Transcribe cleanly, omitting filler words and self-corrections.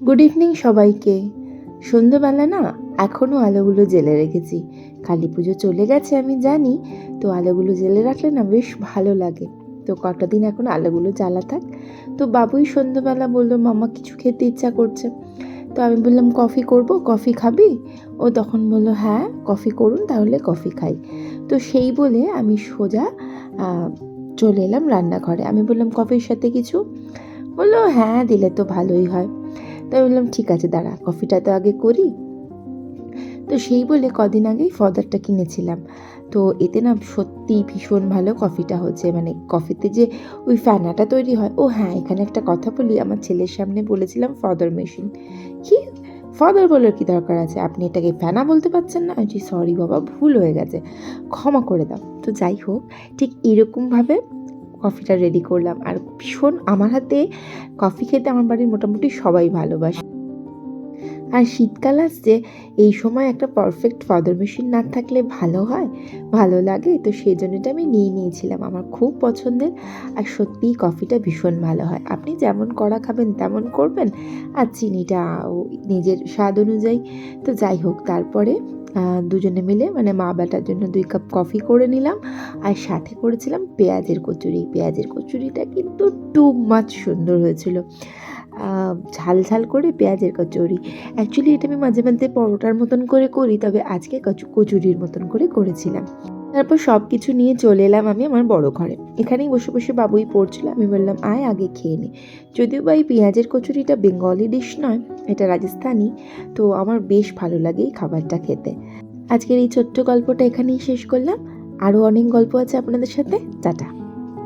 Good evening সবাইকে। সন্ধ্যেবেলা না এখনও আলোগুলো জ্বেলে রেখেছি। কালী পুজো চলে গেছে আমি জানি, তো আলোগুলো জ্বেলে রাখলে না বেশ ভালো লাগে। তো কটা দিন এখন আলোগুলো জ্বালা থাক। তো বাবুই সন্ধ্যেবেলা বললো মাম্মা কিছু খেতে ইচ্ছা করছে। তো আমি বললাম কফি করব, কফি খাবি? ও তখন বললো হ্যাঁ কফি করুন, তাহলে কফি খাই। তো সেই বলে আমি সোজা চলে এলাম রান্নাঘরে। আমি বললাম কফির সাথে কিছু? বললো হ্যাঁ দিলে তো ভালোই হয়। তাই বললাম ঠিক আছে দাঁড়া কফিটা তো আগে করি। তো সেই বলে কদিন আগেই ফদারটা কিনেছিলাম। তো এতে না সত্যি ভীষণ ভালো কফিটা হচ্ছে, মানে কফিতে যে ওই ফ্যানাটা তৈরি হয়। ও হ্যাঁ, এখানে একটা কথা বলি, আমার ছেলের সামনে বলেছিলাম ফদার মেশিন। কি ফদার বলার কি দরকার আছে, আপনি এটাকে ফ্যানা বলতে পারছেন না? জি সরি বাবা, ভুল হয়ে গেছে, ক্ষমা করে দাও। তো যাই হোক, ঠিক এরকমভাবে কফিটা রেডি করলাম। আর ভীষণ আমার হাতে কফি খেতে আমার বাড়ির মোটামুটি সবাই ভালোবাসে। আর শীতকাল আসছে, এই সময় একটা পারফেক্ট ফাদার মেশিন না থাকলে ভালো হয়, ভালো লাগে। তো সেই জন্যটা আমি নিয়েছিলাম, আমার খুব পছন্দের। আর সত্যিই কফিটা ভীষণ ভালো হয়। আপনি যেমন কড়া খাবেন তেমন করবেন, আর চিনিটা নিজের স্বাদ অনুযায়ী। তো যাই হোক, তারপরে দুজনে মিলে মানে মা বেটার জন্য 2 কাপ কফি করে নিলাম। আর সাথে করেছিলাম পেঁয়াজের কচুরি। পেঁয়াজের কচুরিটা কিন্তু টু মাচ সুন্দর হয়েছিল। ঝাল ঝাল করে পেঁয়াজের কচুরি। অ্যাকচুয়ালি এটা আমি মাঝে মাঝে পরোটার মতন করে করি, তবে আজকে কচুরির মতন করে করেছিলাম। তারপর সব কিছু নিয়ে চলে এলাম আমি আমার বড় ঘরে। এখানেই বসে বসে বাবুই পড়ছিল। আমি বললাম আয় আগে খেয়ে নে। যদিও বা এই পেঁয়াজের কচুরিটা বেঙ্গলি ডিশ নয়, এটা রাজস্থানি। তো আমার বেশ ভালো লাগে এই খাবারটা খেতে। আজকের এই ছোট্ট গল্পটা এখানেই শেষ করলাম। আরও অনেক গল্প আছে আপনাদের সাথে। টাটা।